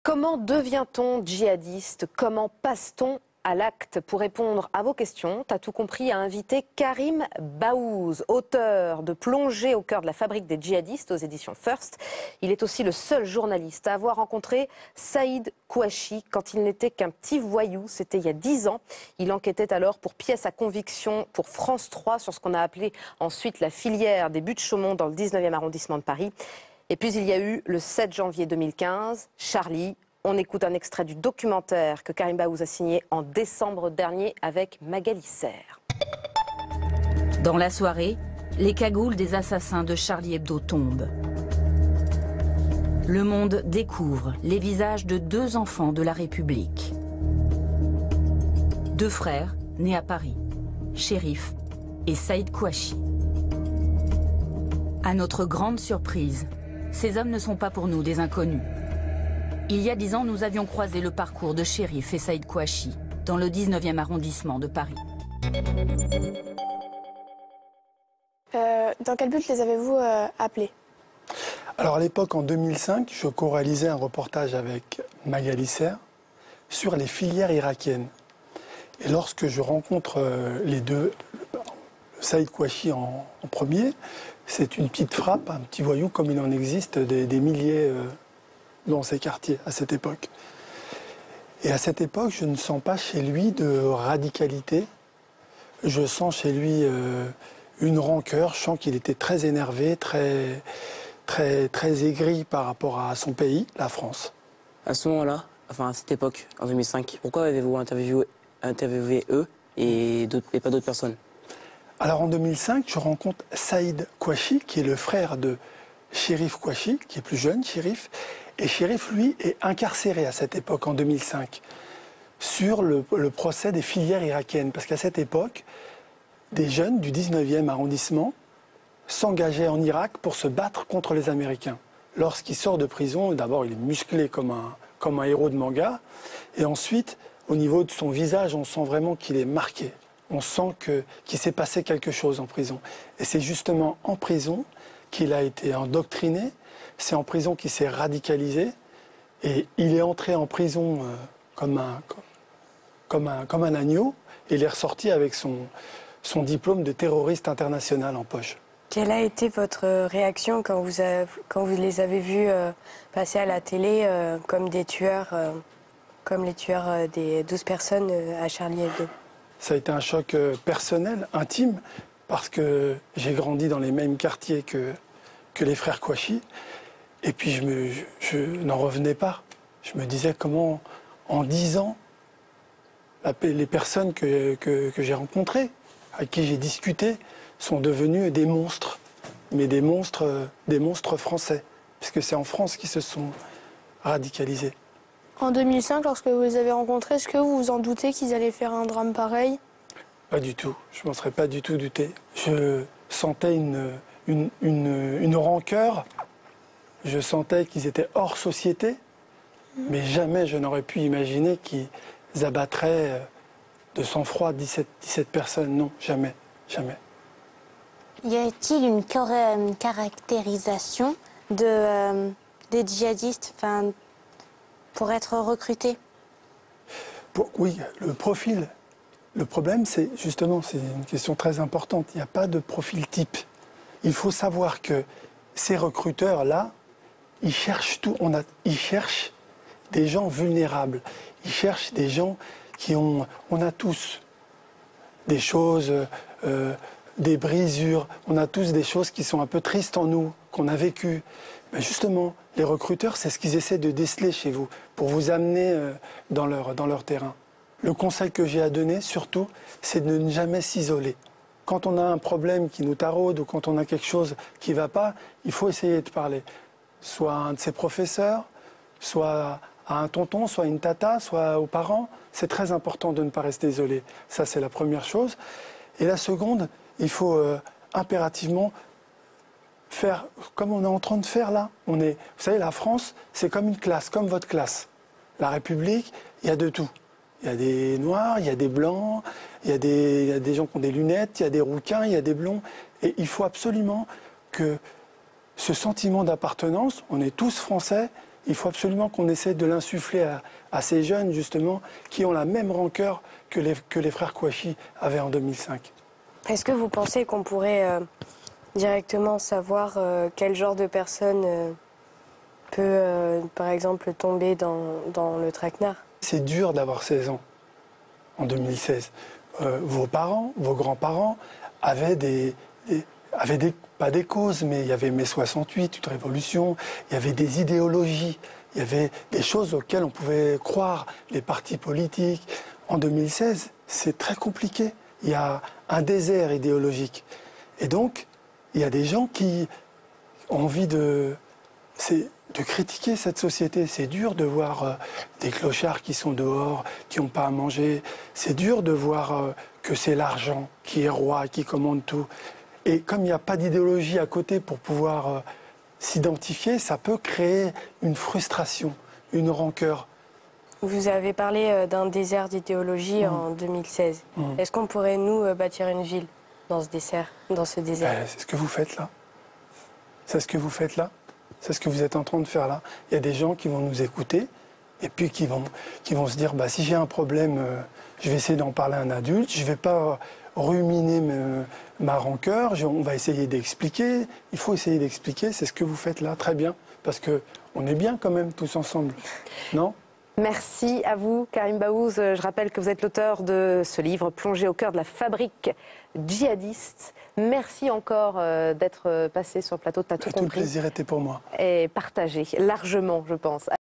Comment devient-on djihadiste? Comment passe-t-on à l'acte? Pour répondre à vos questions, T'as tout compris a invité Karim Baouz, auteur de Plongée au cœur de la fabrique des djihadistes aux éditions First. Il est aussi le seul journaliste à avoir rencontré Saïd Kouachi quand il n'était qu'un petit voyou. C'était il y a 10 ans. Il enquêtait alors pour Pièce à conviction pour France 3 sur ce qu'on a appelé ensuite la filière des Buttes-Chaumont dans le 19e arrondissement de Paris. Et puis il y a eu le 7 janvier 2015, Charlie. On écoute un extrait du documentaire que Karim Baouz a signé en décembre dernier avec Magali Serre. Dans la soirée, les cagoules des assassins de Charlie Hebdo tombent. Le monde découvre les visages de deux enfants de la République. Deux frères nés à Paris, Chérif et Saïd Kouachi. À notre grande surprise, ces hommes ne sont pas pour nous des inconnus. Il y a 10 ans, nous avions croisé le parcours de Chérif et Saïd Kouachi dans le 19e arrondissement de Paris. Dans quel but les avez-vous appelés? Alors à l'époque, en 2005, je co-réalisais un reportage avec Magali Serre sur les filières irakiennes. Et lorsque je rencontre les deux, Saïd Kouachi en premier, c'est une petite frappe, un petit voyou, comme il en existe des milliers dans ces quartiers à cette époque. Et à cette époque, je ne sens pas chez lui de radicalité. Je sens chez lui une rancœur. Je sens qu'il était très énervé, très aigri par rapport à son pays, la France. À ce moment-là, enfin à cette époque, en 2005, pourquoi avez-vous interviewé eux et pas d'autres personnes? Alors en 2005, je rencontre Saïd Kouachi, qui est le frère de Chérif Kouachi, qui est plus jeune, Chérif. Et Chérif, lui, est incarcéré à cette époque, en 2005, sur le procès des filières irakiennes. Parce qu'à cette époque, des jeunes du 19e arrondissement s'engageaient en Irak pour se battre contre les Américains. Lorsqu'il sort de prison, d'abord, il est musclé comme un héros de manga. Et ensuite, au niveau de son visage, on sent vraiment qu'il est marqué. On sent qu'il s'est passé quelque chose en prison. Et c'est justement en prison qu'il a été endoctriné. C'est en prison qu'il s'est radicalisé. Et il est entré en prison comme un agneau. Et il est ressorti avec son diplôme de terroriste international en poche. Quelle a été votre réaction quand vous les avez vus passer à la télé comme des tueurs, comme les tueurs des 12 personnes à Charlie Hebdo? Ça a été un choc personnel, intime, parce que j'ai grandi dans les mêmes quartiers que les frères Kouachi. Et puis je n'en revenais pas. Je me disais comment, en 10 ans, les personnes que j'ai rencontrées, avec qui j'ai discuté, sont devenues des monstres. Mais des monstres français. Puisque c'est en France qu'ils se sont radicalisés. En 2005, lorsque vous les avez rencontrés, est-ce que vous vous en doutez qu'ils allaient faire un drame pareil? Pas du tout. Je ne m'en serais pas du tout douté. Je sentais une rancœur. Je sentais qu'ils étaient hors société. Mais jamais je n'aurais pu imaginer qu'ils abattraient de sang-froid 17 personnes. Non, jamais. Jamais. Y a-t-il une caractérisation des djihadistes pour être recrutés? Oui, le profil. Le problème, c'est justement, c'est une question très importante. Il n'y a pas de profil type. Il faut savoir que ces recruteurs-là, ils cherchent tout. Ils cherchent des gens vulnérables. Ils cherchent des gens qui ont... On a tous des choses, des brisures. On a tous des choses qui sont un peu tristes en nous, qu'on a vécues. Mais justement, les recruteurs, c'est ce qu'ils essaient de déceler chez vous, pour vous amener dans leur terrain. Le conseil que j'ai à donner, surtout, c'est de ne jamais s'isoler. Quand on a un problème qui nous taraude ou quand on a quelque chose qui ne va pas, il faut essayer de parler. Soit à un de ses professeurs, soit à un tonton, soit à une tata, soit aux parents. C'est très important de ne pas rester isolé. Ça, c'est la première chose. Et la seconde, il faut impérativement faire comme on est en train de faire là. Vous savez, la France, c'est comme une classe, comme votre classe. La République, il y a de tout. Il y a des noirs, il y a des blancs, il y a des gens qui ont des lunettes, il y a des rouquins, il y a des blonds. Et il faut absolument que ce sentiment d'appartenance, on est tous français, il faut absolument qu'on essaie de l'insuffler à ces jeunes, justement, qui ont la même rancœur que les frères Kouachi avaient en 2005. Est-ce que vous pensez qu'on pourrait directement savoir quel genre de personne peut, par exemple, tomber dans le traquenard? C'est dur d'avoir 16 ans en 2016. Vos parents, vos grands-parents avaient pas des causes, mais il y avait mai 68, une révolution, il y avait des idéologies, il y avait des choses auxquelles on pouvait croire, les partis politiques. En 2016, c'est très compliqué. Il y a un désert idéologique. Et donc, il y a des gens qui ont envie de critiquer cette société. C'est dur de voir des clochards qui sont dehors, qui n'ont pas à manger. C'est dur de voir que c'est l'argent qui est roi, qui commande tout. Et comme il n'y a pas d'idéologie à côté pour pouvoir s'identifier, ça peut créer une frustration, une rancœur. Vous avez parlé d'un désert d'idéologie en 2016. Est-ce qu'on pourrait, nous, bâtir une ville dans ce désert? C'est ce que vous faites là. C'est ce que vous faites là. C'est ce que vous êtes en train de faire là. Il y a des gens qui vont nous écouter et puis qui vont se dire, si j'ai un problème, je vais essayer d'en parler à un adulte, je ne vais pas ruminer ma rancœur, on va essayer d'expliquer. Il faut essayer d'expliquer, c'est ce que vous faites là, très bien, parce qu'on est bien quand même tous ensemble, non ? Merci à vous, Karim Baouz. Je rappelle que vous êtes l'auteur de ce livre, Plongé au cœur de la fabrique djihadiste. Merci encore d'être passé sur le plateau. Tu as tout compris. Tout le plaisir était pour moi. Et partagé largement, je pense.